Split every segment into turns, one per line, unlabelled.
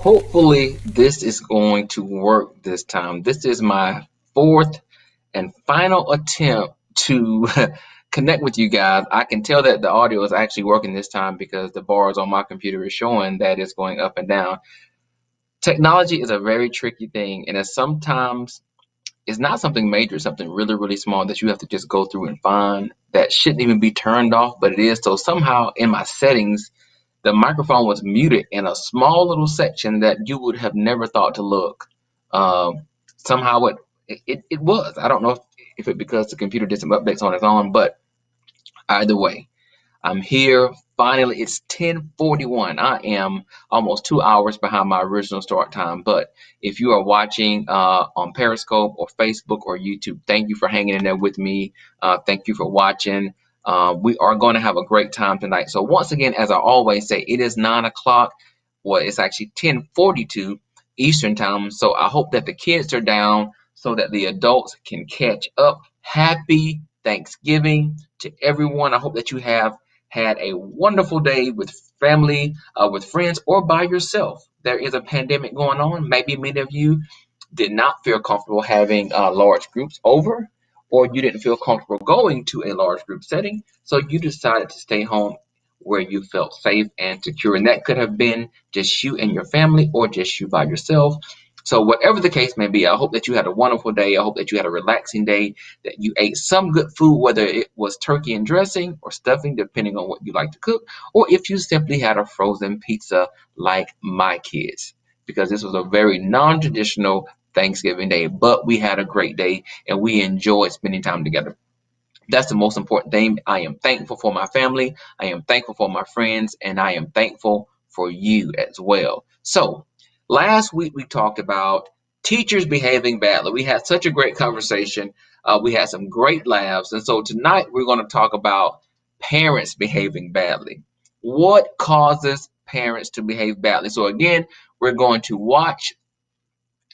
Hopefully, this is going to work this time. This is my fourth and final attempt to connect with you guys. I can tell that the audio is actually working this time because the bars on my computer is showing that it's going up and down. Technology is a very tricky thing, and it's not something major, it's something really, really small that you have to just go through and find that shouldn't even be turned off, but it is. So somehow in my settings, the microphone was muted in a small little section that you would have never thought to look. Um, Somehow it was. I don't know if it because the computer did some updates on its own, but either way, I'm here. Finally, it's 10:41. I am almost 2 hours behind my original start time. But if you are watching on Periscope or Facebook or YouTube, thank you for hanging in there with me. Thank you for watching. We are going to have a great time tonight. So once again, as I always say, it is 9 o'clock. Well, it's actually 10:42 Eastern time. So I hope that the kids are down so that the adults can catch up. Happy Thanksgiving to everyone. I hope that you have had a wonderful day with family, with friends, or by yourself. There is a pandemic going on. Maybe many of you did not feel comfortable having large groups over, or you didn't feel comfortable going to a large group setting, so you decided to stay home where you felt safe and secure. And that could have been just you and your family, or just you by yourself. So, whatever the case may be, I hope that you had a wonderful day. I hope that you had a relaxing day, that you ate some good food, whether it was turkey and dressing or stuffing, depending on what you like to cook, or if you simply had a frozen pizza like my kids, because this was a very non traditional Thanksgiving day, but we had a great day and we enjoyed spending time together. That's the most important thing. I am thankful for my family. I am thankful for my friends, and I am thankful for you as well. So, last week we talked about teachers behaving badly. We had such a great conversation. We had some great laughs. And so, tonight we're going to talk about parents behaving badly. What causes parents to behave badly? So, again, we're going to watch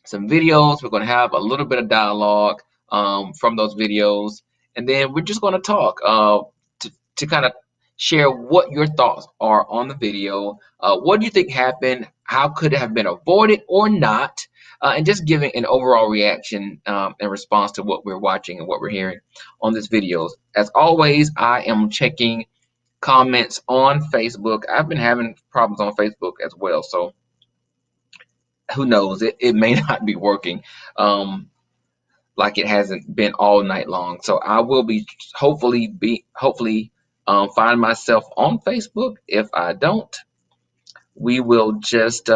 some videos. We're going to have a little bit of dialogue from those videos, and then we're just going to talk to kind of share what your thoughts are on the video. What do you think happened? How could it have been avoided or not? And just giving an overall reaction in response to what we're watching and what we're hearing on this videos. As always, I am checking comments on Facebook. I've been having problems on Facebook as well, so who knows? It may not be working like it hasn't been all night long. So I will be hopefully find myself on Facebook. If I don't, we will just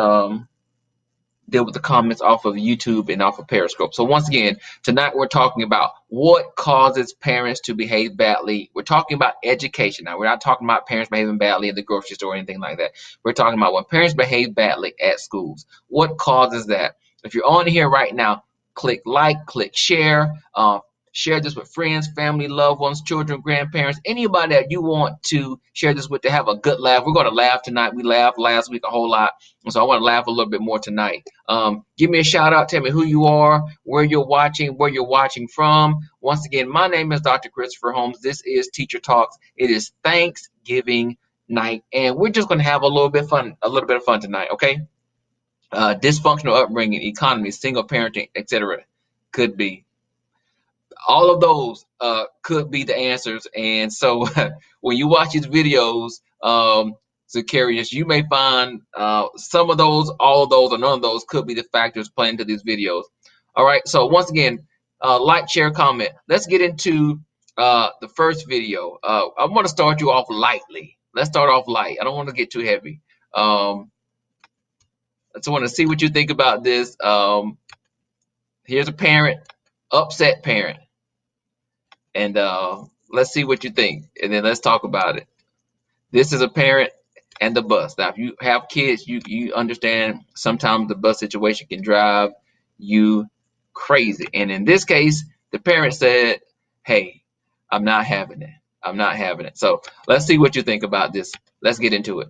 deal with the comments off of YouTube and off of Periscope. So once again, tonight we're talking about what causes parents to behave badly. We're talking about education. Now, we're not talking about parents behaving badly at the grocery store or anything like that. We're talking about when parents behave badly at schools. What causes that? If you're on here right now, click like, click share. Share this with friends, family, loved ones, children, grandparents, anybody that you want to share this with to have a good laugh. We're going to laugh tonight. We laughed last week a whole lot, so I want to laugh a little bit more tonight. Give me a shout out. Tell me who you are, where you're watching from. Once again, my name is Dr. Christopher Holmes. This is Teacher Talks. It is Thanksgiving night, and we're just going to have a little bit of fun tonight, okay? Dysfunctional upbringing, economy, single parenting, etc. could be. All of those could be the answers. And so when you watch these videos, Zacharias, you may find some of those, all of those, or none of those could be the factors playing into these videos. All right. So once again, like, share, comment. Let's get into the first video. I want to start you off lightly. Let's start off light. I don't want to get too heavy. I just want to see what you think about this. Here's a parent, upset parent. And let's see what you think, and then let's talk about it. This is a parent and the bus. Now, if you have kids, you understand sometimes the bus situation can drive you crazy. And in this case, the parent said, "Hey, I'm not having it. I'm not having it." So let's see what you think about this. Let's get into it.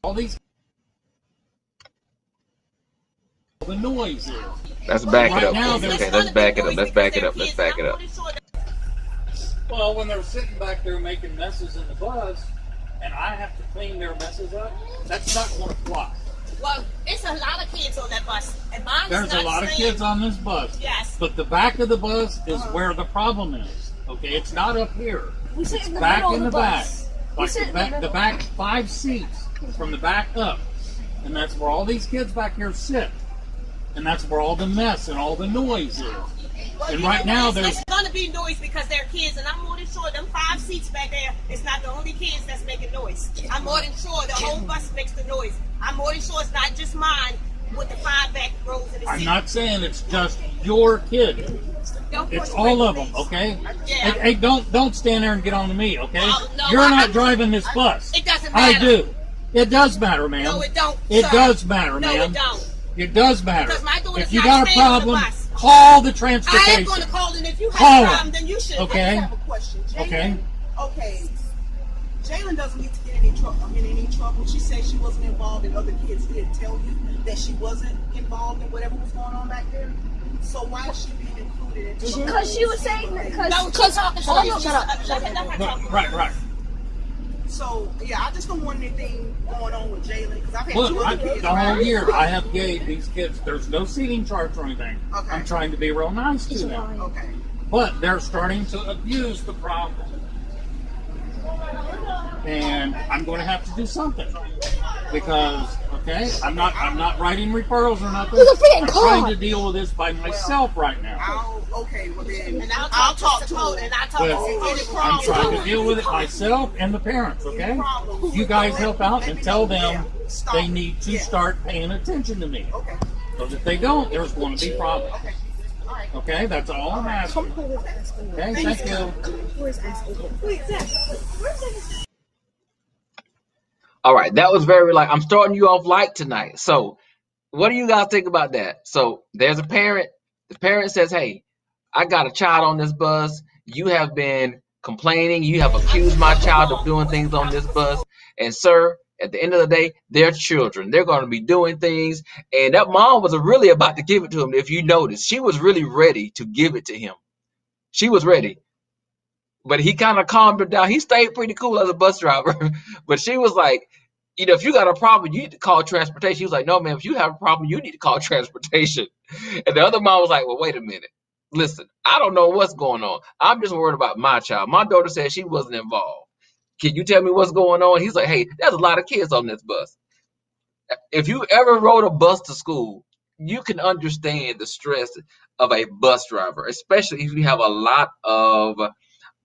all these the noise is.
Let's back it up.
now,
Okay, let's back it up. Let's back it up. Let's back it up.
Well, when they're sitting back there making messes in the bus, and I have to clean their messes up, that's not going to fly.
Well, it's a lot of kids on that bus, and mine's
There's a lot of kids on this bus.
Yes.
But the back of the bus is where the problem is. Okay, it's not up here.
We sit in the
Back
middle
in the
of the
back.
bus.
Like the back 5 seats from the back up. And that's where all these kids back here sit. And that's where all the mess and all the noise is.
Well,
And right now
there's going to be noise because they're kids, and I'm more than sure them 5 seats back there is not the only kids that's making noise. I'm more than sure the whole bus makes the noise. I'm more than sure it's not just mine with the 5 back rows of the seats.
I'm not saying it's just your kid. It's all of them, okay?
Yeah.
Hey, don't stand there and get on to me, okay?
Well, no,
You're not driving this bus.
It doesn't matter.
I do. It does matter, ma'am.
No, it don't.
It
sir.
does matter,
No,
ma'am.
it don't.
It does matter.
Because my daughter's
If you
not
got a
staying on the
problem,
bus.
call the
I
transportation.
am going to call, and if you
Call
have a
her.
problem, then you should.
Okay.
I have a question. Jalen,
Okay.
Okay. Jalen doesn't need to get in any trouble. She said she wasn't involved, and other kids did tell you that she wasn't involved in whatever was going on back there. So why is she being included?
Because she was saying because
No, she's talking.
hold on,
Shut up. Let her talk.
Right.
So yeah, I just don't want anything going on with Jalen because I've had
Look,
two other kids.
the whole year I have gave these kids, there's no seating charts or anything.
Okay.
I'm trying to be real nice to them.
Okay.
But they're starting to abuse the problem. And I'm going to have to do something. Because, okay, I'm not writing referrals or nothing. I'm trying to deal with this by myself right now.
Okay, well then,
And
I'll talk to her.
and I'll talk to
I'm trying to deal with it myself and the parents, okay? You guys help out and tell them they need to start paying attention to me.
Okay.
Because if they don't, there's going to be problems. Okay, that's all I'm asking. Okay, thank you.
All right, that was very like I'm starting you off light tonight. So, what do you guys think about that? So, there's a parent. The parent says, "Hey, I got a child on this bus. You have been complaining. You have accused my child of doing things on this bus. And sir, at the end of the day, they're children. They're going to be doing things." And that mom was really about to give it to him. If you notice, she was really ready to give it to him. She was ready. But he kind of calmed her down. He stayed pretty cool as a bus driver. But she was like, if you got a problem, you need to call transportation. He was like, no, man, if you have a problem, you need to call transportation. And the other mom was like, well, wait a minute. Listen, I don't know what's going on. I'm just worried about my child. My daughter said she wasn't involved. Can you tell me what's going on? He's like, hey, there's a lot of kids on this bus. If you ever rode a bus to school, you can understand the stress of a bus driver, especially if you have a lot of,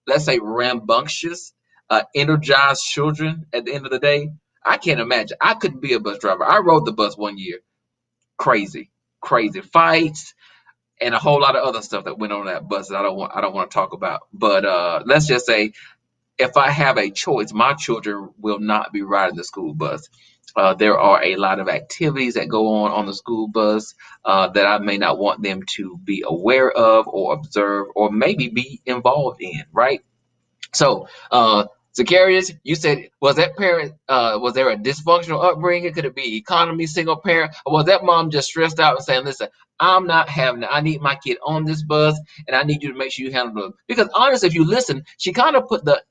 let's say, rambunctious, energized children at the end of the day. I can't imagine. I couldn't be a bus driver. I rode the bus one year. Crazy fights and a whole lot of other stuff that went on that bus that I don't want to talk about. But let's just say, if I have a choice, my children will not be riding the school bus. There are a lot of activities that go on the school bus that I may not want them to be aware of or observe or maybe be involved in, right? So, Zacharias, you said, was that parent, was there a dysfunctional upbringing? Could it be economy, single parent? Or was that mom just stressed out and saying, listen, I'm not having it. I need my kid on this bus, and I need you to make sure you handle it. Because honestly, if you listen, she kind of put the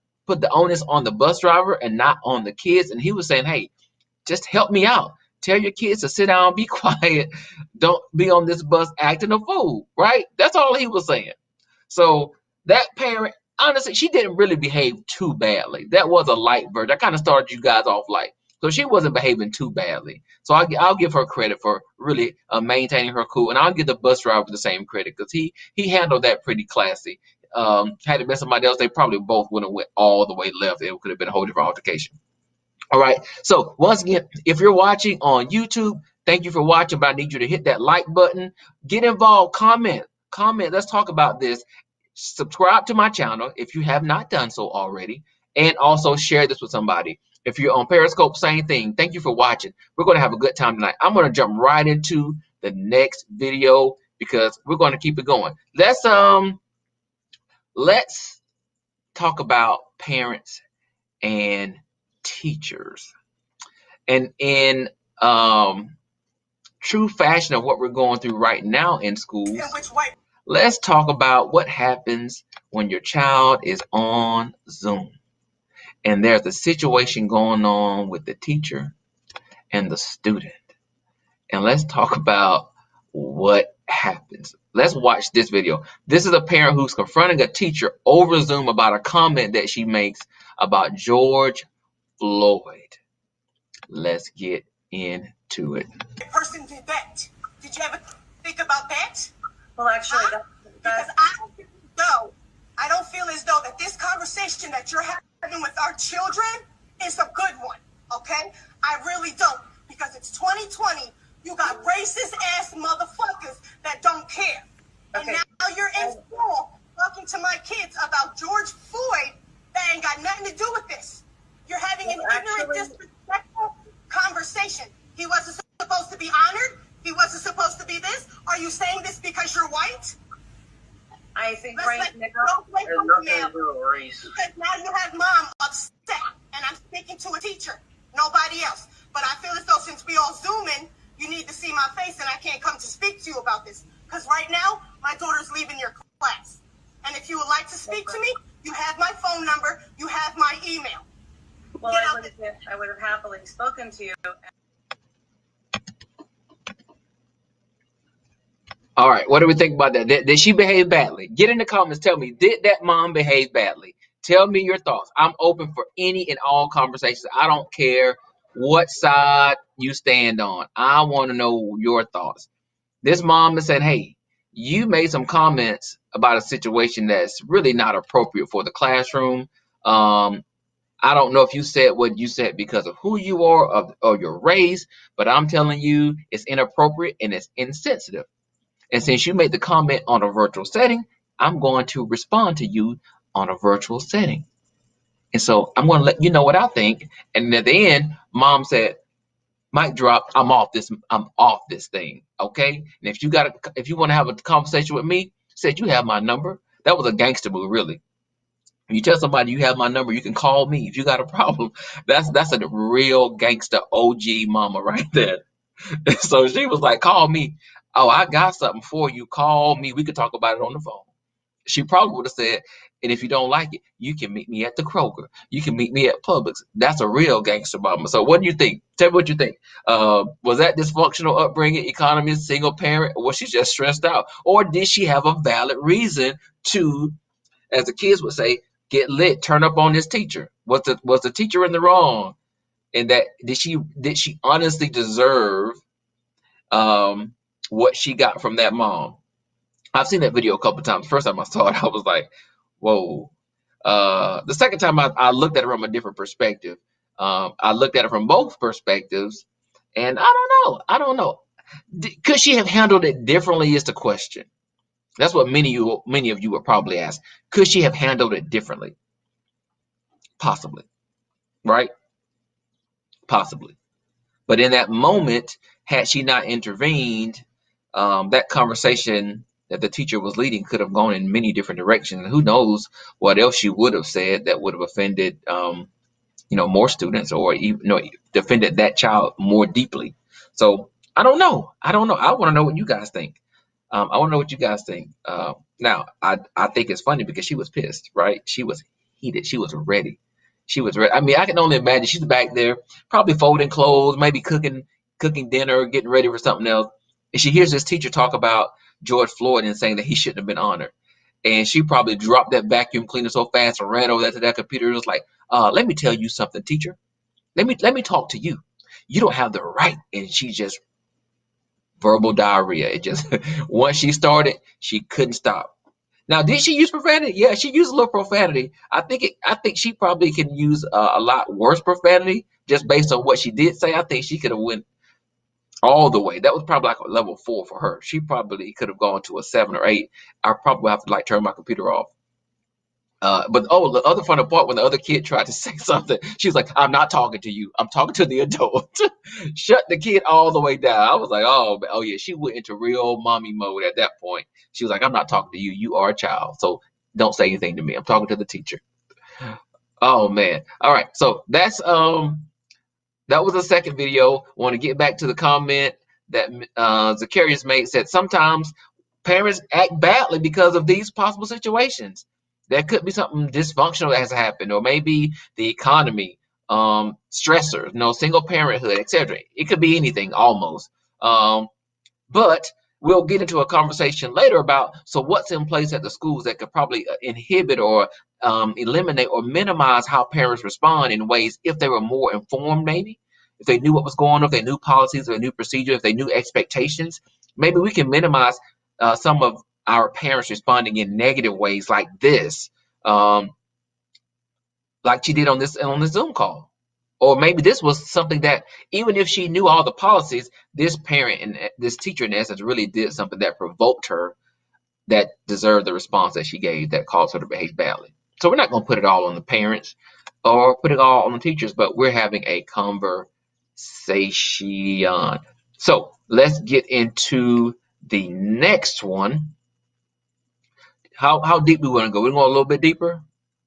onus on the bus driver and not on the kids. And he was saying, hey, just help me out. Tell your kids to sit down, be quiet. Don't be on this bus acting a fool, right? That's all he was saying. So that parent, honestly, she didn't really behave too badly. That was a light version. I kind of started you guys off light. So she wasn't behaving too badly. So I'll give her credit for really maintaining her cool. And I'll give the bus driver the same credit because he handled that pretty classy. Had it been somebody else, they probably both would have went all the way left. It could have been a whole different altercation. All right. So once again, if you're watching on YouTube, thank you for watching. But I need you to hit that like button. Get involved. Comment. Let's talk about this. Subscribe to my channel if you have not done so already. And also share this with somebody. If you're on Periscope, same thing. Thank you for watching. We're going to have a good time tonight. I'm going to jump right into the next video because we're going to keep it going. Let's talk about parents and teachers. And in true fashion of what we're going through right now in schools, let's talk about what happens when your child is on Zoom and there's a situation going on with the teacher and the student. And let's talk about what happens. Let's watch this video. This is a parent who's confronting a teacher over Zoom about a comment that she makes about George Floyd. Let's get into it.
The person did that. Did you ever think about that?
Well, actually,
Because I don't feel as though that this conversation that you're having with our children is a good one, okay? I really don't, because it's 2020. You got racist ass motherfuckers that don't care.
Okay.
And now you're in school talking to my kids about George Floyd that ain't got nothing to do with this. You're having an ignorant, disrespectful conversation. He wasn't supposed to be honored. He wasn't supposed to be this. Are you saying this because you're white?
I think
Let's
right
let
now,
go away
there's
from
nothing
the man.
to do with race.
Because now you have mom upset, and I'm speaking to a teacher, nobody else. But I feel as though since we all Zooming, you need to see my face, and I can't come to speak to you about this. Because right now, my daughter's leaving your class. And if you would like to speak to me, you have my phone number, you have my email.
Well,
Get
I
out
would have happily spoken to you.
All right, what do we think about that? Did she behave badly? Get in the comments. Tell me, did that mom behave badly? Tell me your thoughts. I'm open for any and all conversations. I don't care what side you stand on. I want to know your thoughts. This mom is saying, hey, you made some comments about a situation that's really not appropriate for the classroom. I don't know if you said what you said because of who you are or your race, but I'm telling you it's inappropriate and it's insensitive. And since you made the comment on a virtual setting, I'm going to respond to you on a virtual setting. And so I'm going to let you know what I think. And at the end, mom said, mic drop, I'm off this thing. Okay. And if you want to have a conversation with me, said you have my number. That was a gangster move, really. You tell somebody you have my number, you can call me if you got a problem. That's a real gangster OG mama right there. So she was like, call me. Oh, I got something for you. Call me. We could talk about it on the phone. She probably would have said, and if you don't like it, you can meet me at the Kroger. You can meet me at Publix. That's a real gangster mama. So what do you think? Tell me what you think. Was that dysfunctional upbringing, economy, single parent, or was she just stressed out? Or did she have a valid reason to, as the kids would say, get lit, turn up on this teacher? Was the teacher in the wrong? And that did she honestly deserve what she got from that mom? I've seen that video a couple of times. First time I saw it, I was like, whoa. The second time I looked at it from a different perspective. I looked at it from both perspectives, and I don't know. Could she have handled it differently is the question. That's what many of you would probably ask. Could she have handled it differently? Possibly. Right? Possibly. But in that moment, had she not intervened, that conversation that the teacher was leading could have gone in many different directions. And who knows what else she would have said that would have offended, more students, or even, defended that child more deeply. So I don't know. I want to know what you guys think. Now, I think it's funny because she was pissed, right? She was heated. She was ready. I mean, I can only imagine she's back there, probably folding clothes, maybe cooking dinner, getting ready for something else. And she hears this teacher talk about George Floyd and saying that he shouldn't have been honored. And she probably dropped that vacuum cleaner so fast and ran over there to that computer and was like, let me tell you something, teacher. Let me talk to you. You don't have the right. And she just verbal diarrhea. It just once she started, she couldn't stop. Now, did she use profanity? Yeah, she used a little profanity. I think she probably can use a lot worse profanity just based on what she did say. I think she could have went all the way. That was probably like a level 4 for her. She probably could have gone to a 7 or 8. I probably have to turn my computer off. But the other funny part, when the other kid tried to say something, she was like, I'm not talking to you. I'm talking to the adult. Shut the kid all the way down. I was like, oh yeah, she went into real mommy mode at that point. She was like, I'm not talking to you. You are a child. So don't say anything to me. I'm talking to the teacher. Oh man. All right. So that's that was the second video. Want to get back to the comment that Zacharias made, said sometimes parents act badly because of these possible situations. There could be something dysfunctional that has happened, or maybe the economy, stressors, single parenthood, etc. It could be anything almost. But we'll get into a conversation later about what's in place at the schools that could probably inhibit or eliminate or minimize how parents respond in ways if they were more informed, maybe if they knew what was going on, if they knew policies or new procedures, if they knew expectations, maybe we can minimize some of our parents responding in negative ways like this, like she did on this Zoom call. Or maybe this was something that even if she knew all the policies, this parent and this teacher in essence really did something that provoked her, that deserved the response that she gave, that caused her to behave badly. So we're not going to put it all on the parents or put it all on the teachers, but we're having a conversation. So let's get into the next one. How deep we want to go? We're going a little bit deeper.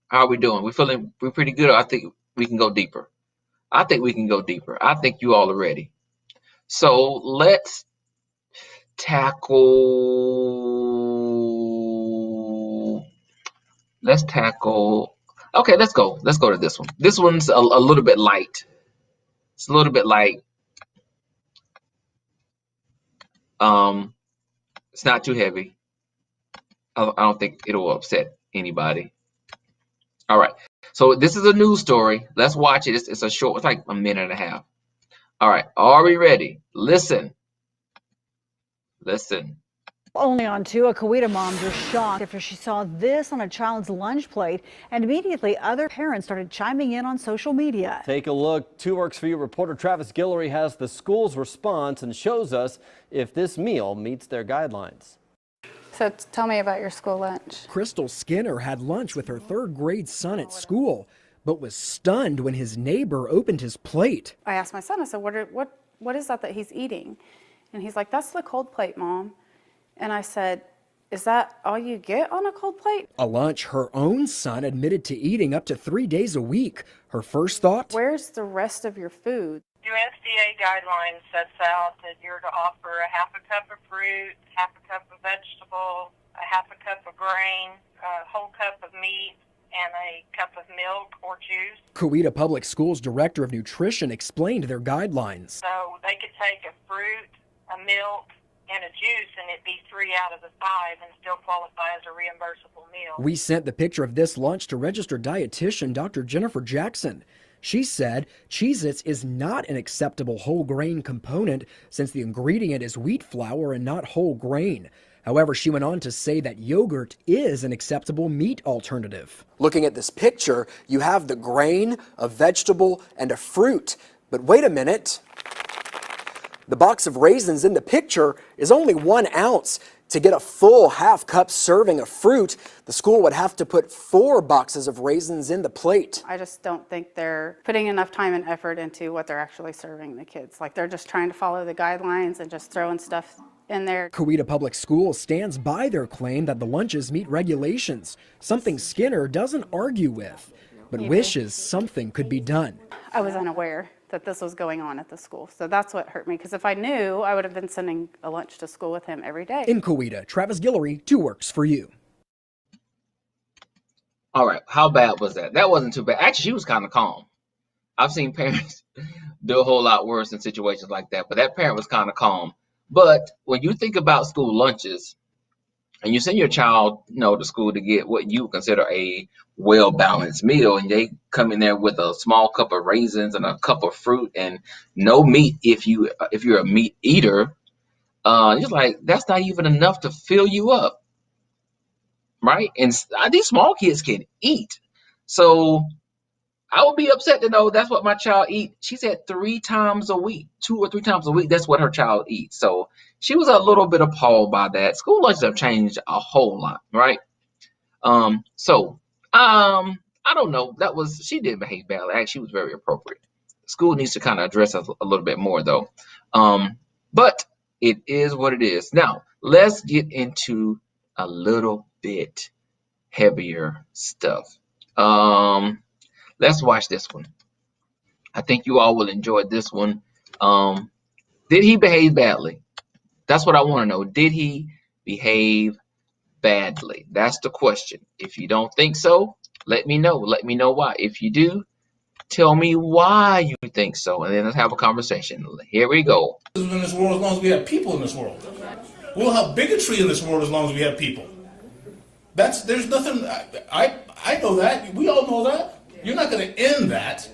How are we doing? We're pretty good. I think we can go deeper. I think we can go deeper. I think you all are ready. So let's tackle. Okay, let's go. Let's go to this one. This one's a little bit light. It's a little bit light. It's not too heavy. I don't think it'll upset anybody. All right. So this is a news story. Let's watch it. It's a short. It's like a minute and a half. All right. Are we ready? Listen.
Only on 2, a Coweta mom just shocked after she saw this on a child's lunch plate, and immediately other parents started chiming in on social media.
Take a look. 2 Works For You reporter Travis Guillory has the school's response and shows us if this meal meets their guidelines.
So tell me about your school lunch.
Crystal Skinner had lunch with her 3rd grade son at school, but was stunned when his neighbor opened his plate.
I asked my son, I said, what is that he's eating? And he's like, that's the cold plate, Mom. And I said, is that all you get on a cold plate?
A lunch her own son admitted to eating up to 3 days a week. Her first thought?
Where's the rest of your food?
USDA guidelines sets out that you're to offer a half a cup of fruit, half a cup of vegetable, a half a cup of grain, a whole cup of meat, and a cup of milk or juice.
Coweta Public Schools Director of Nutrition explained their guidelines.
So they could take a fruit, a milk, and a juice, and it'd be 3 out of the 5 and still qualify as a reimbursable meal.
We sent the picture of this lunch to registered dietitian Dr. Jennifer Jackson. She said Cheez-Its is not an acceptable whole grain component since the ingredient is wheat flour and not whole grain. However, she went on to say that yogurt is an acceptable meat alternative. Looking at this picture, you have the grain, a vegetable, and a fruit. But wait a minute. The box of raisins in the picture is only 1 ounce. To get a full half-cup serving of fruit, the school would have to put 4 boxes of raisins in the plate.
I just don't think they're putting enough time and effort into what they're actually serving the kids. Like, they're just trying to follow the guidelines and just throwing stuff in there.
Coweta Public Schools stands by their claim that the lunches meet regulations, something Skinner doesn't argue with, but wishes something could be done.
I was unaware that this was going on at the school. So that's what hurt me, because if I knew, I would have been sending a lunch to school with him every day.
In Coweta, Travis Guillory, 2 Works For You.
All right, how bad was that? That wasn't too bad. Actually, she was kind of calm. I've seen parents do a whole lot worse in situations like that, but that parent was kind of calm. But when you think about school lunches, and you send your child, to school to get what you consider a well-balanced meal, and they come in there with a small cup of raisins and a cup of fruit and no meat if you're a meat eater, you're like, that's not even enough to fill you up, right? And these small kids can eat. So I would be upset to know that's what my child eats. She said 3 times a week, 2 or 3 times a week, that's what her child eats. So she was a little bit appalled by that. School lunches have changed a whole lot, right? I don't know. She did behave badly. Actually, she was very appropriate. School needs to kind of address us a little bit more, though. But it is what it is. Now, let's get into a little bit heavier stuff. Let's watch this one. I think you all will enjoy this one. Did he behave badly? That's what I want to know. Did he behave badly? That's the question. If you don't think so, let me know. Let me know why. If you do, tell me why you think so, and then let's have a conversation. Here we go.
In this world, as long as we have people in this world, we'll have bigotry in this world as long as we have people. There's nothing. I know that. We all know that. You're not going to end that,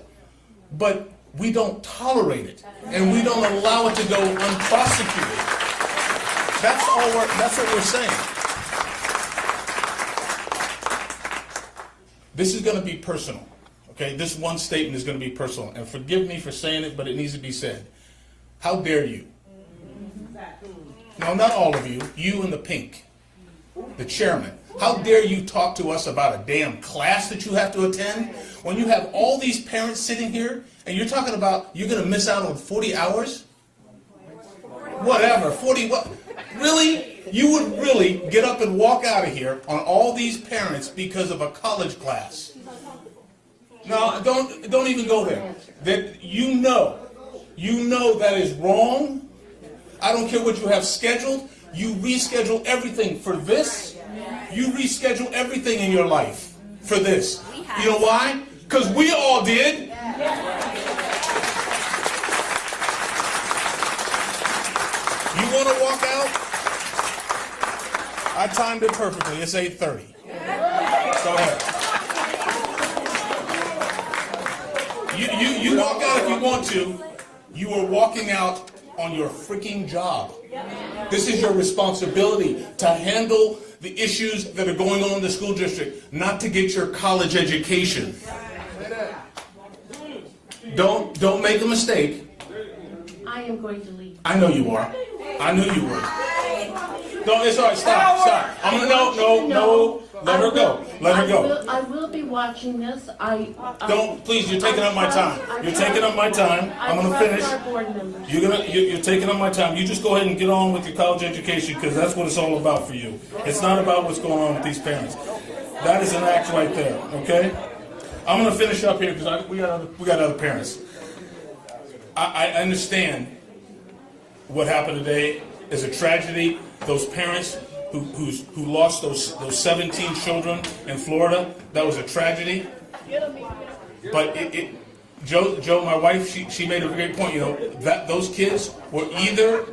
but we don't tolerate it, and we don't allow it to go unprosecuted. That's what we're saying. This is going to be personal. Okay, this one statement is going to be personal, and forgive me for saying it, but it needs to be said. How dare you? No, not all of you. You in the pink, the chairman. How dare you talk to us about a damn class that you have to attend when you have all these parents sitting here and you're talking about you're going to miss out on 40 hours? Whatever, 40 what? Really? You would really get up and walk out of here on all these parents because of a college class? No, don't even go there. That you know that is wrong. I don't care what you have scheduled. You reschedule everything for this. You reschedule everything in your life for this. You know why? Because we all did. You want to walk out? I timed it perfectly. It's 8:30. Go ahead. You walk out if you want to. You are walking out on your freaking job. This is your responsibility to handle the issues that are going on in the school district, not to get your college education. Don't make a mistake.
I am going to leave.
I know you are. I knew you were. No, it's all right. Stop. I'm gonna no. Let her go. Let her go.
I will be watching this.
Don't, please. You're taking up my time. You're taking up my time. I'm gonna finish. You're taking up my time. You just go ahead and get on with your college education because that's what it's all about for you. It's not about what's going on with these parents. That is an act right there. Okay. I'm gonna finish up here because we got other parents. I understand what happened today is a tragedy. Those parents who lost those 17 children in Florida, that was a tragedy. But Joe, my wife, she made a great point. You know that those kids were either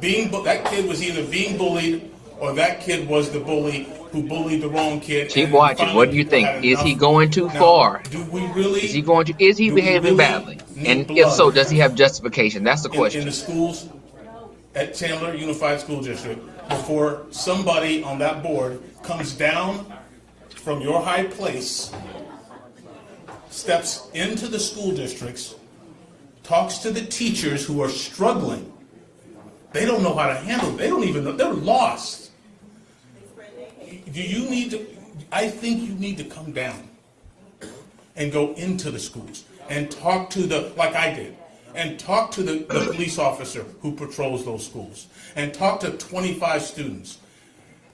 that kid was either being bullied or that kid was the bully who bullied the wrong kid.
Keep watching. What do you think? Is he going too far?
Do we really?
Is he going to? Is he behaving badly? And if so, does he have justification? That's the question.
In the schools at Chandler Unified School District, before somebody on that board comes down from your high place, steps into the school districts, talks to the teachers who are struggling. They don't know how to handle it. They don't even know. They're lost. I think you need to come down and go into the schools and talk to like I did, and talk to the police officer who patrols those schools, and talk to 25 students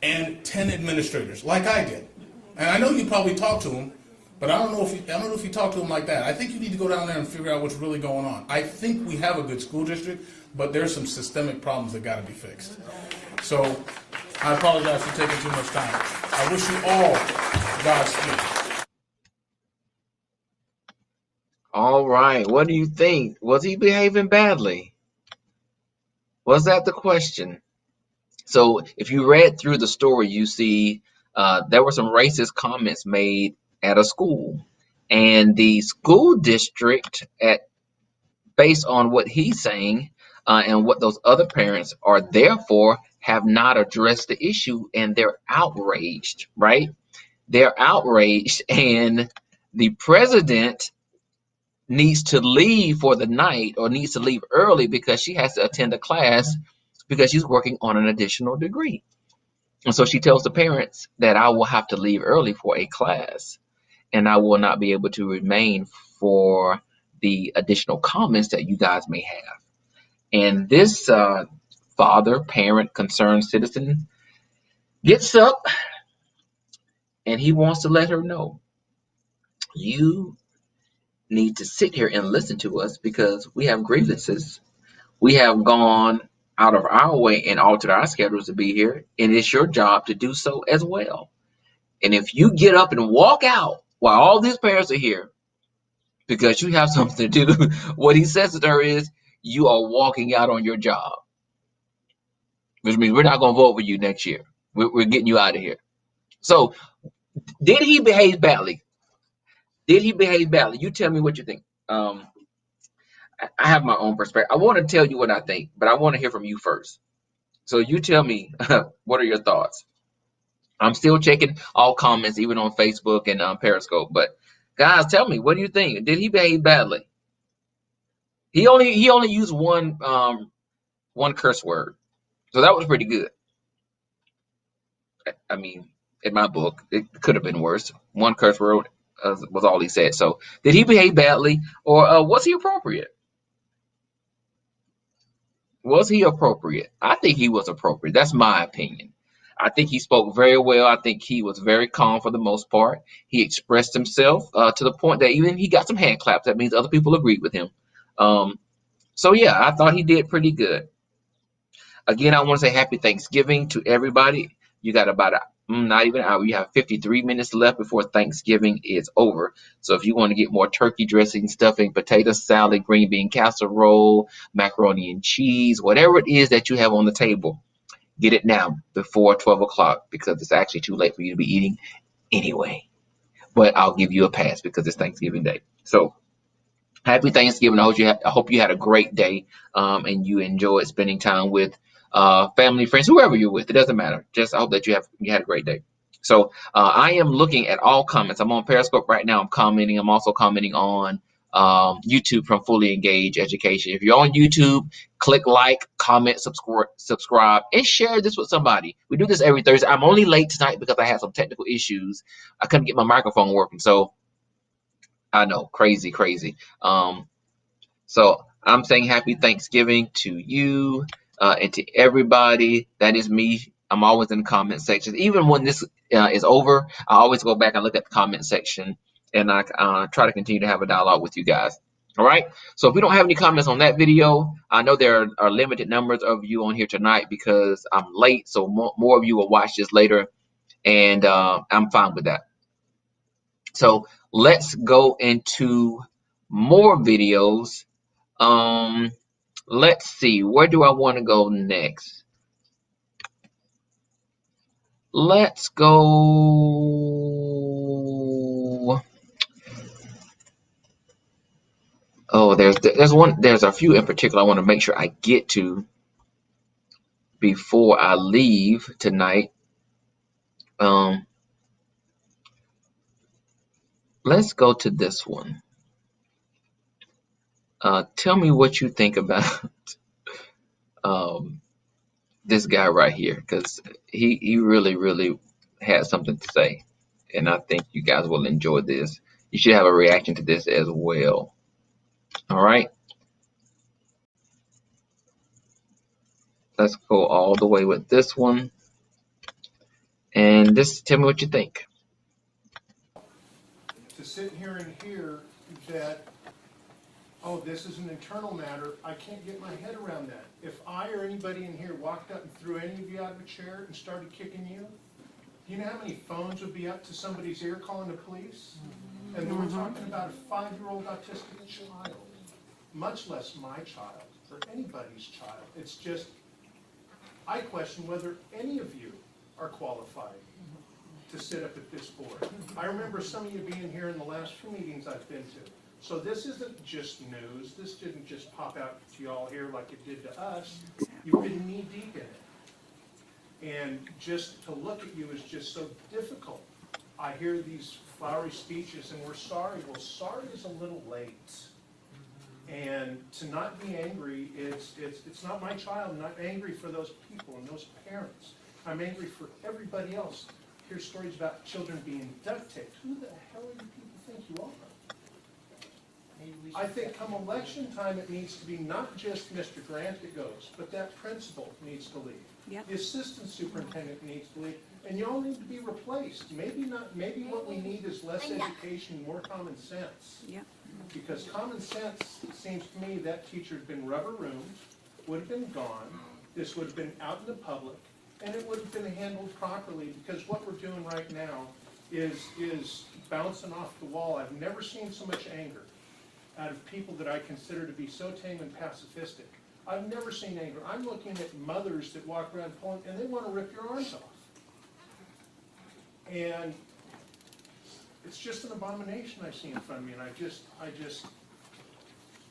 and 10 administrators, like I did. And I know you probably talked to them, but I don't know if you talk to them like that. I think you need to go down there and figure out what's really going on. I think we have a good school district, but there's some systemic problems that got to be fixed. So I apologize for taking too much time. I wish you all Godspeed.
All right. What do you think? Was he behaving badly? Was that the question? So if you read through the story, you see there were some racist comments made at a school, and the school district, based on what he's saying and what those other parents are there for, have not addressed the issue, and they're outraged, right? They're outraged, and the president needs to leave for the night, or needs to leave early because she has to attend a class because she's working on an additional degree. And so she tells the parents that I will have to leave early for a class, and I will not be able to remain for the additional comments that you guys may have. And this father, parent, concerned citizen gets up and he wants to let her know, you need to sit here and listen to us because we have grievances. We have gone out of our way and altered our schedules to be here, and it's your job to do so as well. And if you get up and walk out while all these parents are here because you have something to do, what he says to her is, you are walking out on your job, which means we're not going to vote for you next year. We're getting you out of here. So, did he behave badly? Did he behave badly? You tell me what you think. I have my own perspective. I want to tell you what I think, but I want to hear from you first. So you tell me, what are your thoughts? I'm still checking all comments, even on Facebook and Periscope. But guys, tell me, what do you think? Did he behave badly? He only used one curse word, so that was pretty good. I mean, in my book, it could have been worse. One curse word was all he said. So, did he behave badly, or was he appropriate? Was he appropriate? I think he was appropriate. That's my opinion. I think he spoke very well. I think he was very calm for the most part. He expressed himself to the point that even he got some hand claps. That means other people agreed with him. So, yeah, I thought he did pretty good. Again, I want to say happy Thanksgiving to everybody. You got about not even an hour. You have 53 minutes left before Thanksgiving is over. So if you want to get more turkey dressing, stuffing, potato salad, green bean casserole, macaroni and cheese, whatever it is that you have on the table, get it now before 12 o'clock because it's actually too late for you to be eating anyway. But I'll give you a pass because it's Thanksgiving Day. So happy Thanksgiving. I hope you had a great day and you enjoyed spending time with family, friends, whoever you're with. It doesn't matter. Just I hope that you had a great day. So I am looking at all comments. I'm on Periscope right now. I'm commenting. I'm also commenting on YouTube from Fully Engaged Education. If you're on YouTube, click like, comment, subscribe, and share this with somebody. We do this every Thursday. I'm only late tonight because I had some technical issues. I couldn't get my microphone working. So I know, crazy. So I'm saying happy Thanksgiving to you. And to everybody. That is me. I'm always in the comment section. Even when this is over, I always go back and look at the comment section, and I try to continue to have a dialogue with you guys. All right? So if we don't have any comments on that video, I know there are limited numbers of you on here tonight because I'm late, so more of you will watch this later, and I'm fine with that. So let's go into more videos. Let's see, where do I want to go next? Let's go. Oh, there's a few in particular I want to make sure I get to before I leave tonight. Let's go to this one. Tell me what you think about this guy right here, because he really had something to say, and I think you guys will enjoy this. You should have a reaction to this as well. All right, let's go all the way with this one, and just tell me what you think.
To sit here and hear that, oh, this is an internal matter, I can't get my head around that. If I or anybody in here walked up and threw any of you out of a chair and started kicking you, do you know how many phones would be up to somebody's ear calling the police? And then we're talking about a 5-year-old autistic child, much less my child or anybody's child. It's just, I question whether any of you are qualified to sit up at this board. I remember some of you being here in the last few meetings I've been to. So this isn't just news. This didn't just pop out to y'all here like it did to us. You've been knee deep in it. And just to look at you is just so difficult. I hear these flowery speeches and we're sorry. Well, sorry is a little late. And to not be angry, it's not my child. I'm not angry for those people and those parents. I'm angry for everybody else. I hear stories about children being duct taped. Who the hell do people think you are? I think come election time, it needs to be not just Mr. Grant that goes, but that principal needs to leave. Yep. The assistant superintendent needs to leave. and you all need to be replaced. Maybe not. Maybe what we need is less education, more common sense.
Yeah.
Because common sense, it seems to me, that teacher had been rubber-roomed, would have been gone. This would have been out in the public, and it would have been handled properly. Because what we're doing right now is bouncing off the wall. I've never seen so much anger out of people that I consider to be so tame and pacifistic. I've never seen anger. I'm looking at mothers that walk around pulling, and they want to rip your arms off. And it's just an abomination I see in front of me, and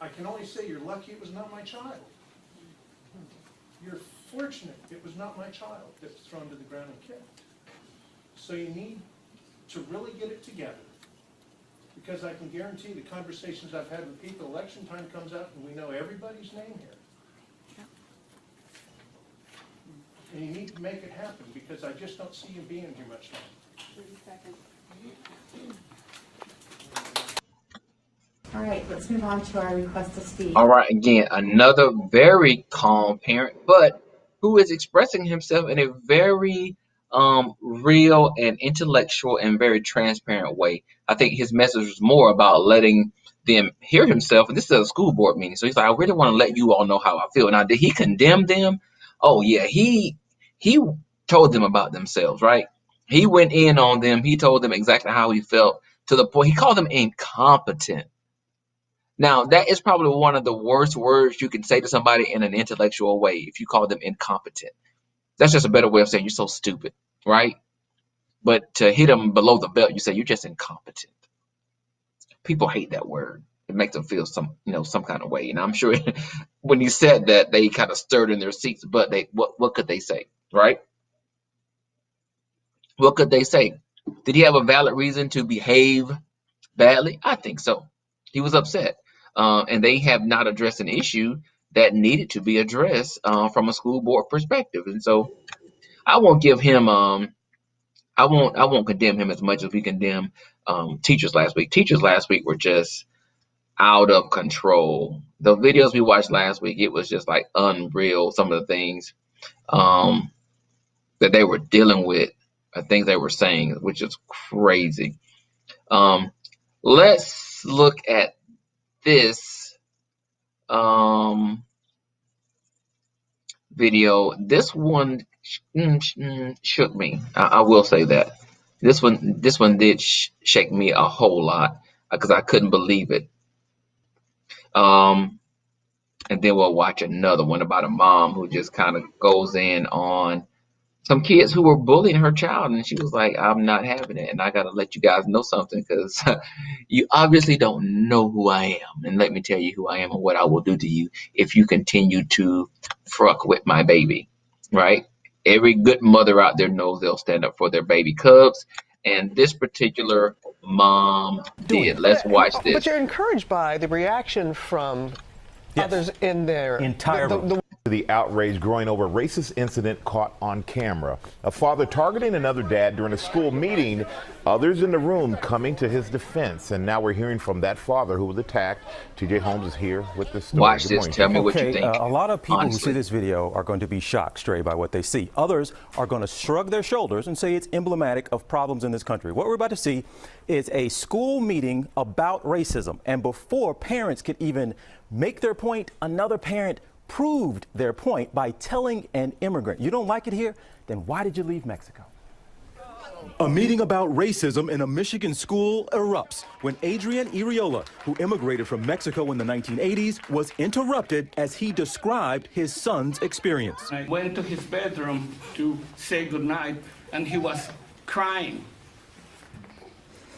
I can only say you're lucky it was not my child. You're fortunate it was not my child that was thrown to the ground and killed. So you need to really get it together, because I can guarantee the conversations I've had with people, election time comes up and we know everybody's name here. And you need to make it happen, because I just don't see you being here much longer.
30 seconds.
All right, let's move on to our request to speak.
All right, again, another very calm parent, but who is expressing himself in a very real and intellectual and very transparent way. I think his message was more about letting them hear himself. And this is a school board meeting, so he's like, I really want to let you all know how I feel. Now, did he condemn them? Oh yeah, he told them about themselves, right? He went in on them. He told them exactly how he felt, to the point he called them incompetent. Now, that is probably one of the worst words you can say to somebody in an intellectual way, if you call them incompetent. That's just a better way of saying you're so stupid, right? But to hit them below the belt, you say you're just incompetent. People hate that word. It makes them feel some kind of way. And I'm sure when he said that, they kind of stirred in their seats. But what could they say, right? What could they say? Did he have a valid reason to behave badly? I think so. He was upset. And they have not addressed an issue that needed to be addressed from a school board perspective. And so I won't give him I won't condemn him as much as we condemn teachers last week. Teachers last week were just out of control. The videos we watched last week, it was just like unreal. Some of the things that they were dealing with, things they were saying, which is crazy. Let's look at this video. This one shook me. I will say that this one did shake me a whole lot, because I couldn't believe it. And then we'll watch another one about a mom who just kind of goes in on some kids who were bullying her child, and she was like, I'm not having it, and I gotta let you guys know something, because you obviously don't know who I am, and let me tell you who I am and what I will do to you if you continue to fuck with my baby, right? Every good mother out there knows they'll stand up for their baby cubs, and this particular mom did. Let's watch this.
But you're encouraged by the reaction from others in their entire
The outrage growing over racist incident caught on camera. A father targeting another dad during a school meeting, others in the room coming to his defense. And now we're hearing from that father who was attacked. TJ Holmes is here with the story.
Watch this. Tell me what you think.
A lot of people
Honestly.
who see this video are going to be shocked, Stray, by what they see. Others are going to shrug their shoulders and say it's emblematic of problems in this country. What we're about to see is a school meeting about racism. And before parents could even make their point, another parent proved their point by telling an immigrant, you don't like it here? Then why did you leave Mexico? A meeting about racism in a Michigan school erupts when Adrian Iriola, who immigrated from Mexico in the 1980s, was interrupted as he described his son's experience.
I went to his bedroom to say goodnight, and he was crying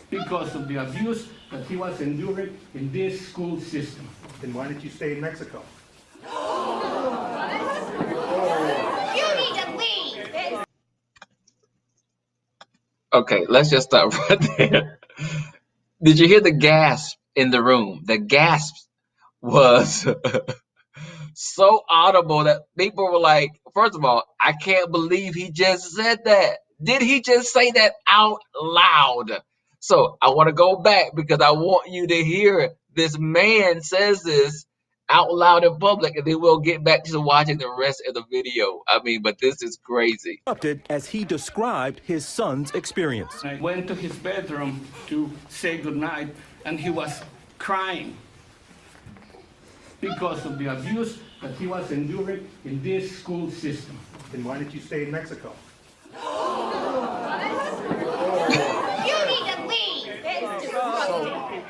because of the abuse that he was enduring in this school system.
Then why did you stay in Mexico?
You need to leave.
Okay, let's just stop right there. Did you hear the gasp in the room? The gasp was so audible that people were like, first of all, I can't believe he just said that. Did he just say that out loud? So I want to go back, because I want you to hear it. This man says this, out loud in public, and then we'll get back to watching the rest of the video. I mean, but this is crazy.
As he described his son's experience.
I went to his bedroom to say goodnight, and he was crying because of the abuse that he was enduring in this school system.
Then why did you stay in Mexico?
You need to leave. It's disgusting.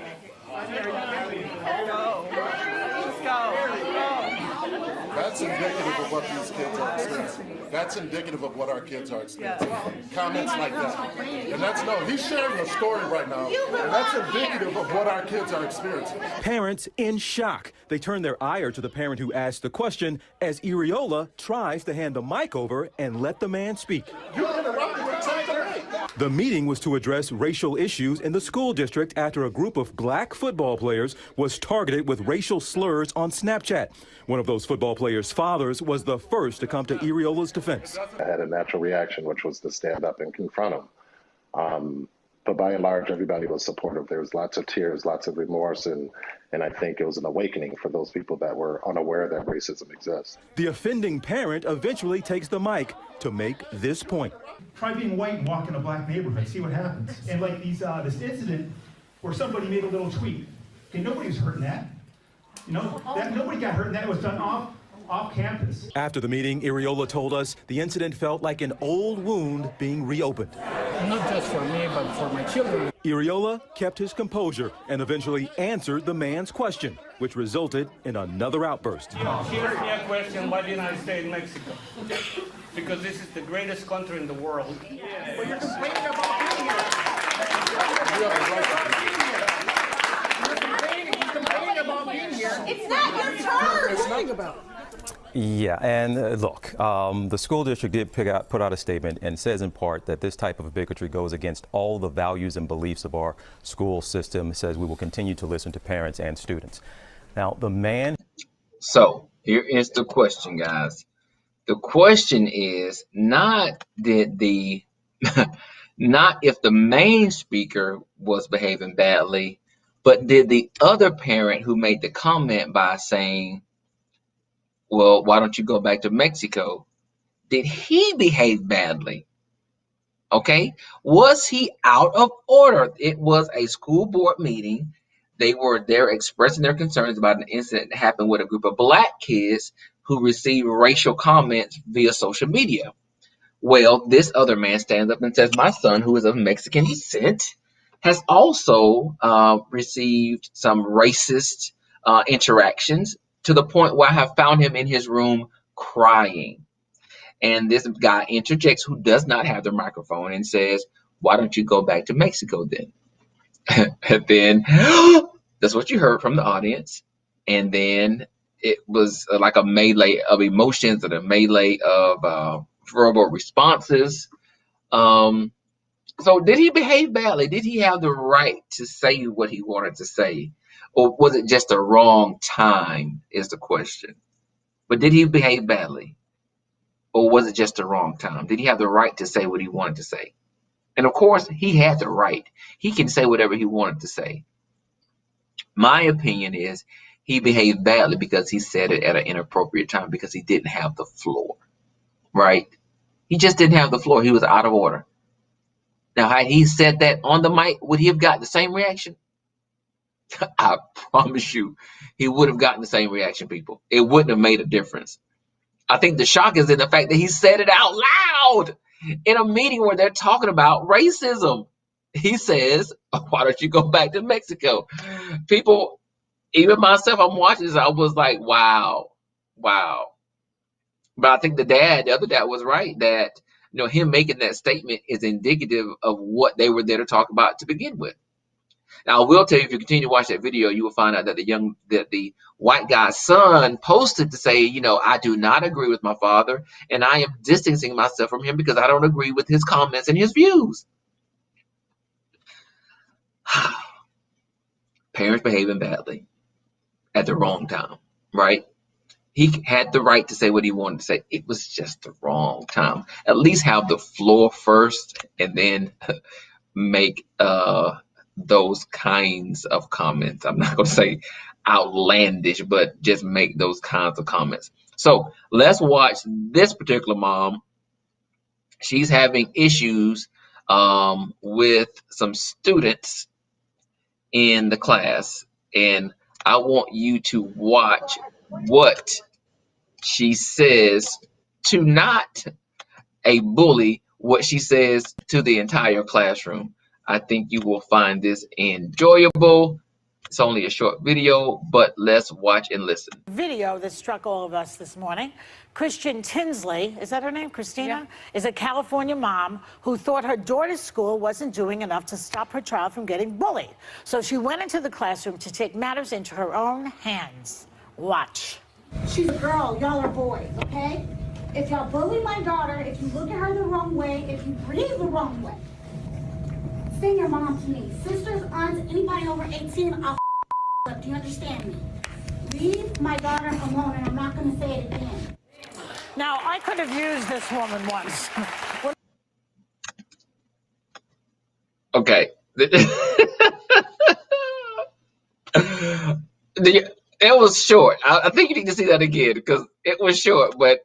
That's indicative of what these kids are experiencing. That's indicative of what our kids are experiencing. Comments like that. And that's, no, he's sharing a story right now, and that's indicative of what our kids are experiencing.
Parents in shock. They turn their ire to the parent who asked the question as Iriola tries to hand the mic over and let the man speak.
You interrupted me tonight.
The meeting was to address racial issues in the school district after a group of black football players was targeted with racial slurs on Snapchat. One of those football players' fathers was the first to come to Iriola's defense.
I had a natural reaction, which was to stand up and confront him. But by and large, everybody was supportive. There was lots of tears, lots of remorse, and I think it was an awakening for those people that were unaware that racism exists.
The offending parent eventually takes the mic to make this point.
Try being white and walk in a black neighborhood, see what happens. And like this incident where somebody made a little tweet. Okay, nobody was hurt in that. You know, nobody got hurt in that. It was done off campus.
After the meeting, Iriola told us the incident felt like an old wound being reopened.
Not just for me, but for my children.
Iriola kept his composure and eventually answered the man's question, which resulted in another outburst.
He asked me a question, why didn't I stay in Mexico? Because this is the greatest country in the world.
But you're complaining about being here. You're complaining about being here.
It's not your turn.
It's not about.
Yeah, and look, the school district did put out a statement and says in part that this type of bigotry goes against all the values and beliefs of our school system. It says we will continue to listen to parents and students. Now, the man...
So, here is the question, guys. The question is not if the main speaker was behaving badly, but did the other parent who made the comment by saying, well, why don't you go back to Mexico? Did he behave badly? Okay. Was he out of order? It was a school board meeting. They were there expressing their concerns about an incident that happened with a group of black kids who received racial comments via social media. Well, this other man stands up and says, my son, who is of Mexican descent, has also received some racist interactions, to the point where I have found him in his room crying. And this guy interjects, who does not have the microphone, and says, why don't you go back to Mexico then? And then that's what you heard from the audience. And then it was like a melee of emotions and a melee of verbal responses. So did he behave badly? Did he have the right to say what he wanted to say? Or was it just the wrong time is the question. But did he behave badly? Or was it just the wrong time? Did he have the right to say what he wanted to say? And of course, he had the right. He can say whatever he wanted to say. My opinion is he behaved badly because he said it at an inappropriate time, because he didn't have the floor, right? He just didn't have the floor. He was out of order. Now, had he said that on the mic, would he have got the same reaction? I promise you, he would have gotten the same reaction, people. It wouldn't have made a difference. I think the shock is in the fact that he said it out loud in a meeting where they're talking about racism. He says, why don't you go back to Mexico? People, even myself, I'm watching this, I was like, wow. But I think the other dad was right, that him making that statement is indicative of what they were there to talk about to begin with. Now, I will tell you, if you continue to watch that video, you will find out that the white guy's son posted to say, I do not agree with my father, and I am distancing myself from him because I don't agree with his comments and his views. Parents behaving badly at the wrong time, right? He had the right to say what he wanted to say. It was just the wrong time. At least have the floor first and then make those kinds of comments. I'm not going to say outlandish, but just make those kinds of comments. So let's watch this particular mom. She's having issues with some students in the class, and I want you to watch what she says to not a bully, what she says to the entire classroom. I think you will find this enjoyable. It's only a short video, but let's watch and listen.
Video that struck all of us this morning. Christian Tinsley, is that her name, Christina? Yeah. Is a California mom who thought her daughter's school wasn't doing enough to stop her child from getting bullied. So she went into the classroom to take matters into her own hands. Watch.
She's a girl, y'all are boys, okay? If y'all bully my daughter, if you look at her the wrong way, if you breathe the wrong way, send your mom to me. Sisters, aunts, anybody over 18, I'll up. Do you understand me? Leave my daughter alone, and I'm not going to say it again.
Now, I could have used this woman once.
Okay. It was short. I think you need to see that again because it was short. But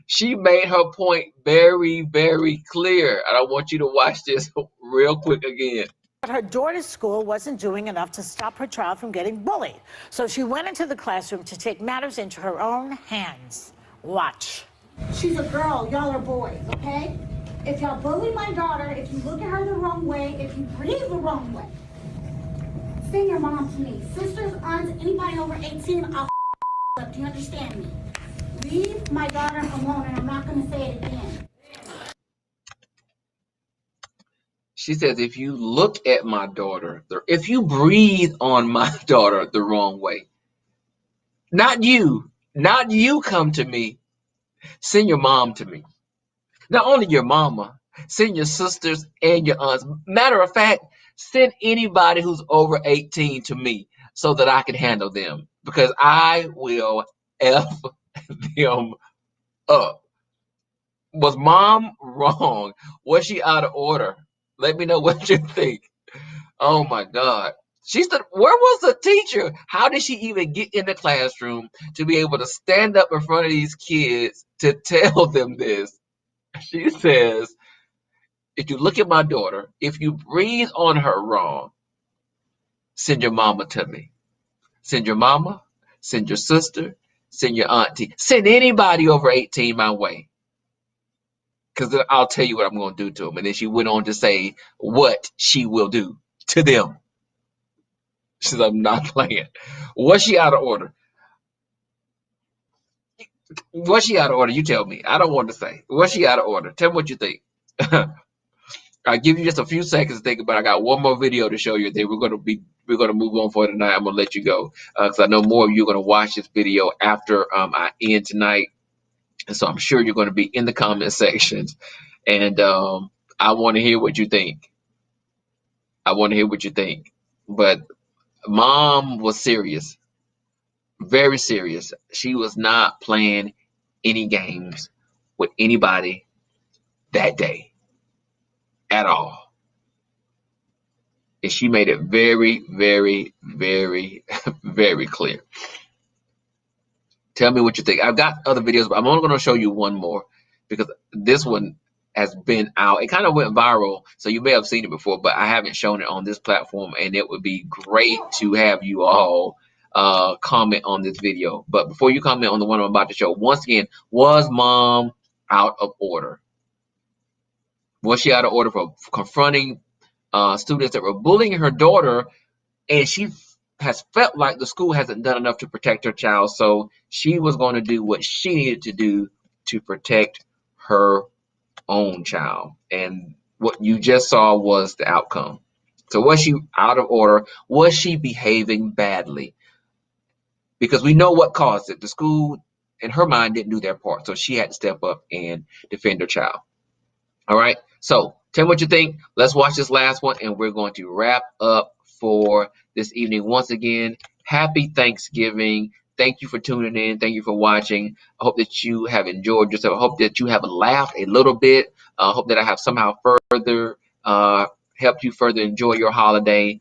she made her point very, very clear. And I want you to watch this real quick again.
Her daughter's school wasn't doing enough to stop her child from getting bullied. So she went into the classroom to take matters into her own hands. Watch.
She's a girl, y'all are boys, okay? If y'all bully my daughter, if you look at her the wrong way, if you breathe the wrong way, send your mom to me. Sisters, aunts, anybody over 18, I'll up. Do you understand me? Leave my daughter alone, and I'm not going to say it again.
She says, if you look at my daughter, if you breathe on my daughter the wrong way, not you come to me, send your mom to me. Not only your mama, send your sisters and your aunts. Matter of fact, send anybody who's over 18 to me so that I can handle them because I will F them up. Was mom wrong? Was she out of order? Let me know what you think. Oh my God. Where was the teacher? How did she even get in the classroom to be able to stand up in front of these kids to tell them this? She says, if you look at my daughter, if you breathe on her wrong, send your mama to me. Send your mama, send your sister, send your auntie, send anybody over 18 my way. Because I'll tell you what I'm going to do to them. And then she went on to say what she will do to them. She says, I'm not playing. Was she out of order? Was she out of order? You tell me. I don't want to say. Was she out of order? Tell me what you think. I'll give you just a few seconds to think about it. I got one more video to show you. Then we're going to move on for tonight. I'm going to let you go because I know more of you are going to watch this video after I end tonight. And so I'm sure you're going to be in the comment sections. And I want to hear what you think. I want to hear what you think. But mom was serious. Very serious. She was not playing any games with anybody that day at all. And she made it very, very, very, very clear. Tell me what you think. I've got other videos, but I'm only going to show you one more because this one has been out. It kind of went viral, so you may have seen it before, but I haven't shown it on this platform, and it would be great to have you all comment on this video. But before you comment on the one I'm about to show, once again, was mom out of order? Was she out of order for confronting students that were bullying her daughter, and she has felt like the school hasn't done enough to protect her child, so she was going to do what she needed to do to protect her own child. And what you just saw was the outcome. So was she out of order? Was she behaving badly? Because we know what caused it. The school, in her mind, didn't do their part, so she had to step up and defend her child. All right, so tell me what you think. Let's watch this last one, and we're going to wrap up for this evening. Once again, happy Thanksgiving. Thank you for tuning in. Thank you for watching. I hope that you have enjoyed yourself. I hope that you have laughed a little bit. I hope that I have somehow further helped you further enjoy your holiday.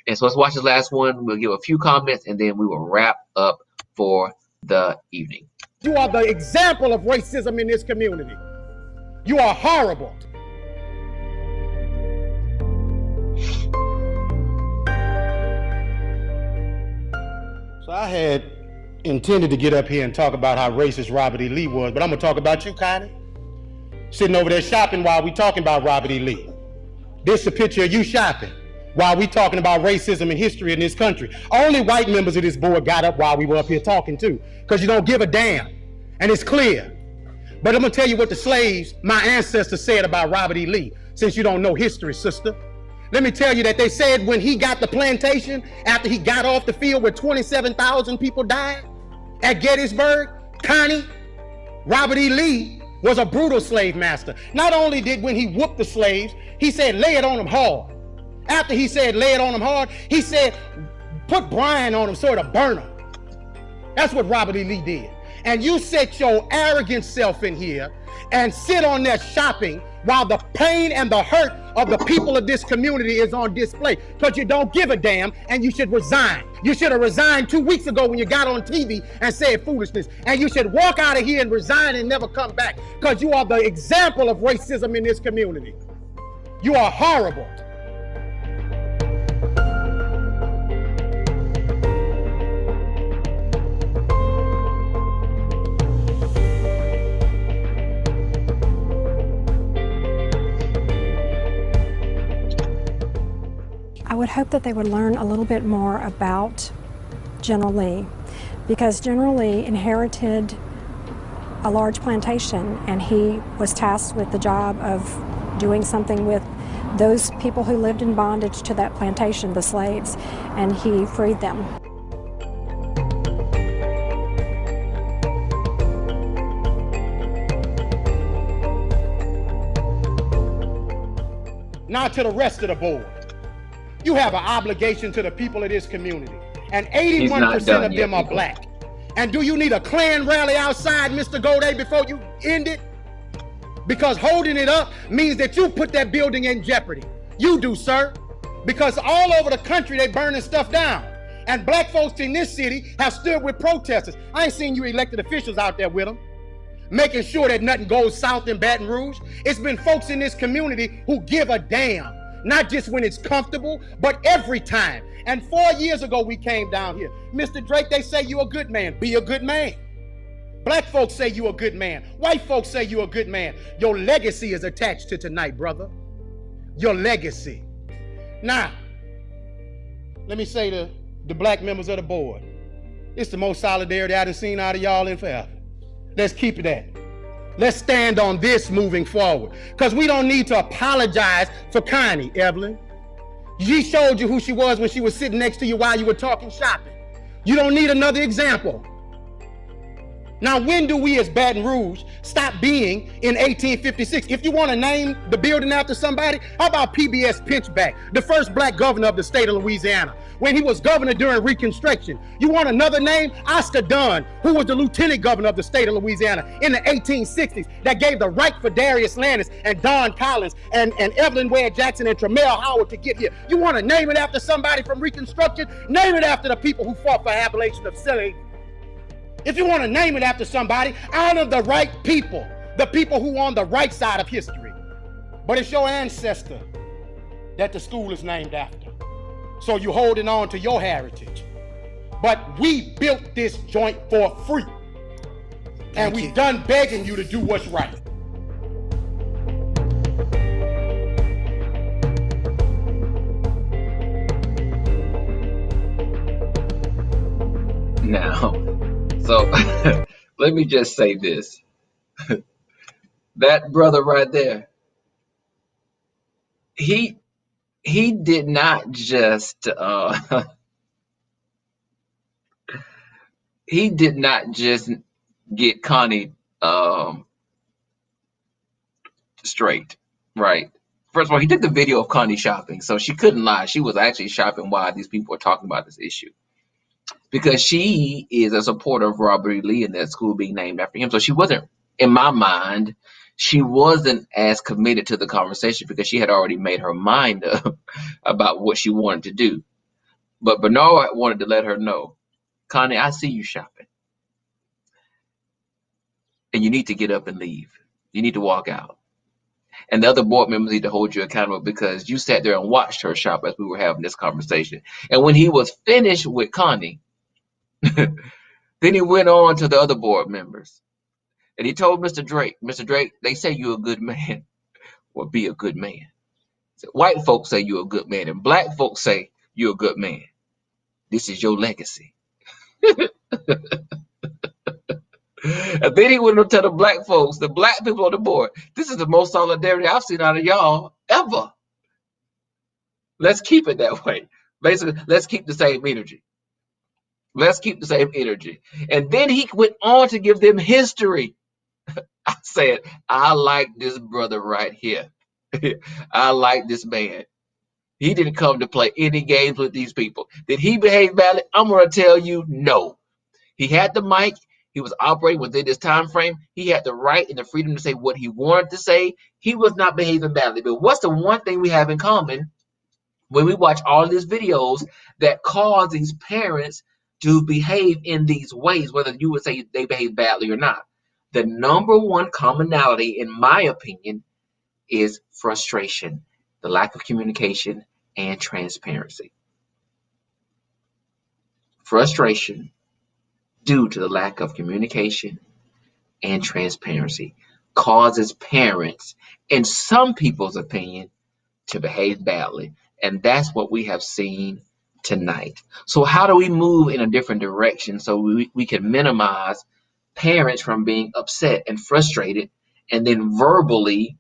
And so let's watch the last one. We'll give a few comments and then we will wrap up for the evening.
You are the example of racism in this community. You are horrible. So I had intended to get up here and talk about how racist Robert E. Lee was, but I'm gonna talk about you, Connie. Sitting over there shopping while we talking about Robert E. Lee. This is a picture of you shopping while we talking about racism and history in this country. Only white members of this board got up while we were up here talking too, because you don't give a damn, and it's clear. But I'm gonna tell you what the slaves, my ancestors, said about Robert E. Lee, since you don't know history, sister. Let me tell you that they said when he got the plantation, after he got off the field where 27,000 people died at Gettysburg, Connie, Robert E. Lee was a brutal slave master. Not only did when he whooped the slaves, he said, lay it on them hard. After he said, lay it on them hard, he said, put brine on them so it'll burn them. That's what Robert E. Lee did. And you set your arrogant self in here and sit on there shopping while the pain and the hurt of the people of this community is on display, because you don't give a damn and you should resign. You should have resigned 2 weeks ago when you got on TV and said foolishness, and you should walk out of here and resign and never come back, because you are the example of racism in this community. You are horrible.
I would hope that they would learn a little bit more about General Lee, because General Lee inherited a large plantation and he was tasked with the job of doing something with those people who lived in bondage to that plantation, the slaves, and he freed them.
Now to the rest of the board. You have an obligation to the people of this community, and 81% of them are black. And do you need a Klan rally outside, Mr. Goday, before you end it? Because holding it up means that you put that building in jeopardy. You do, sir. Because all over the country, they burning stuff down. And black folks in this city have stood with protesters. I ain't seen you elected officials out there with them, making sure that nothing goes south in Baton Rouge. It's been folks in this community who give a damn. Not just when it's comfortable, but every time. And 4 years ago, we came down here. Mr. Drake, they say you're a good man. Be a good man. Black folks say you're a good man. White folks say you're a good man. Your legacy is attached to tonight, brother. Your legacy. Now, let me say to the black members of the board, it's the most solidarity I've seen out of y'all in forever. Let's keep it at it. Let's stand on this moving forward, because we don't need to apologize for Connie, Evelyn. She showed you who she was when she was sitting next to you while you were talking shopping. You don't need another example. Now, when do we as Baton Rouge stop being in 1856? If you want to name the building after somebody, how about PBS Pinchback, the first black governor of the state of Louisiana, when he was governor during Reconstruction? You want another name? Oscar Dunn, who was the lieutenant governor of the state of Louisiana in the 1860s, that gave the right for Darius Landis and Don Collins and Evelyn Ware Jackson and Tremell Howard to get here. You want to name it after somebody from Reconstruction? Name it after the people who fought for abolition of slavery. If you want to name it after somebody, honor the right people, the people who are on the right side of history. But it's your ancestor that the school is named after. So you're holding on to your heritage. But we built this joint for free. And we've done begging you to do what's right.
Now, so let me just say this. That brother right there, he did not just he did not just get Connie straight, right? First of all, he took the video of Connie shopping, so she couldn't lie. She was actually shopping while these people were talking about this issue, because she is a supporter of Robert E. Lee and that school being named after him. So she wasn't, in my mind, she wasn't as committed to the conversation because she had already made her mind up about what she wanted to do. But Bernard wanted to let her know, Connie, I see you shopping. And you need to get up and leave. You need to walk out. And the other board members need to hold you accountable because you sat there and watched her shop as we were having this conversation. And when he was finished with Connie, then he went on to the other board members. And he told Mr. Drake, they say you're a good man. Well, be a good man. So white folks say you're a good man, and black folks say you're a good man. This is your legacy. And then he went on to tell the black folks, the black people on the board, this is the most solidarity I've seen out of y'all ever. Let's keep it that way. Basically, let's keep the same energy. Let's keep the same energy. And then he went on to give them history. I said, I like this brother right here. I like this man. He didn't come to play any games with these people. Did he behave badly? I'm going to tell you, no. He had the mic. He was operating within this time frame. He had the right and the freedom to say what he wanted to say. He was not behaving badly. But what's the one thing we have in common when we watch all these videos that cause these parents to behave in these ways, whether you would say they behave badly or not? The number one commonality, in my opinion, is frustration, the lack of communication, and transparency. Frustration due to the lack of communication and transparency causes parents, in some people's opinion, to behave badly. And that's what we have seen tonight. So how do we move in a different direction so we can minimize parents from being upset and frustrated and then verbally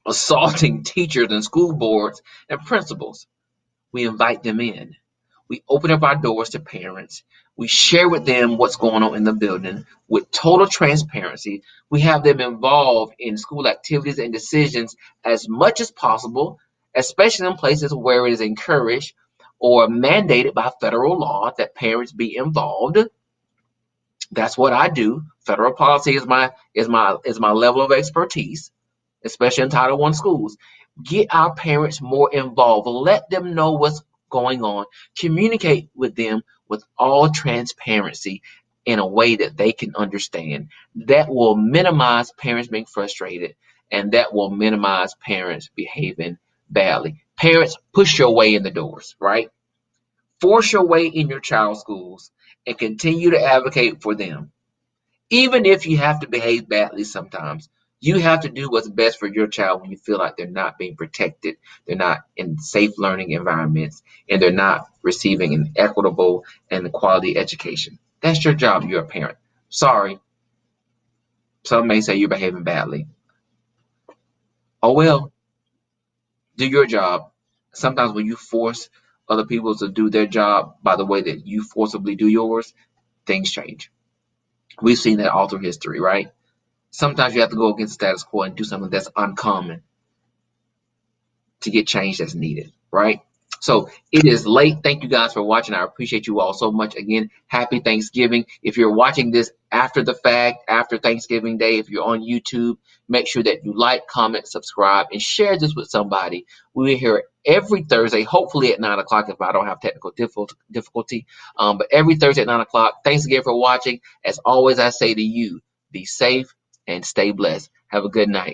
assaulting teachers and school boards and principals? We invite them in. We open up our doors to parents. We share with them what's going on in the building with total transparency. We have them involved in school activities and decisions as much as possible, especially in places where it is encouraged or mandated by federal law that parents be involved. That's what I do. Federal policy is my level of expertise, especially in Title I schools. Get our parents more involved. Let them know what's going on. Communicate with them with all transparency in a way that they can understand. That will minimize parents being frustrated, and that will minimize parents behaving badly. Parents, push your way in the doors, right? Force your way in your child's schools and continue to advocate for them. Even if you have to behave badly sometimes, you have to do what's best for your child when you feel like they're not being protected, they're not in safe learning environments, and they're not receiving an equitable and quality education. That's your job. You're a parent. Sorry. Some may say you're behaving badly. Oh well. Do your job. Sometimes when you force other people to do their job by the way that you forcibly do yours, things change. We've seen that all through history, right? Sometimes you have to go against the status quo and do something that's uncommon to get change that's needed, right? So it is late. Thank you guys for watching. I appreciate you all so much. Again, happy Thanksgiving. If you're watching this after the fact, after Thanksgiving Day, if you're on YouTube, make sure that you like, comment, subscribe, and share this with somebody. We're here every Thursday, hopefully at 9 o'clock if I don't have technical difficulty. But every Thursday at 9 o'clock. Thanks again for watching. As always, I say to you, be safe and stay blessed. Have a good night.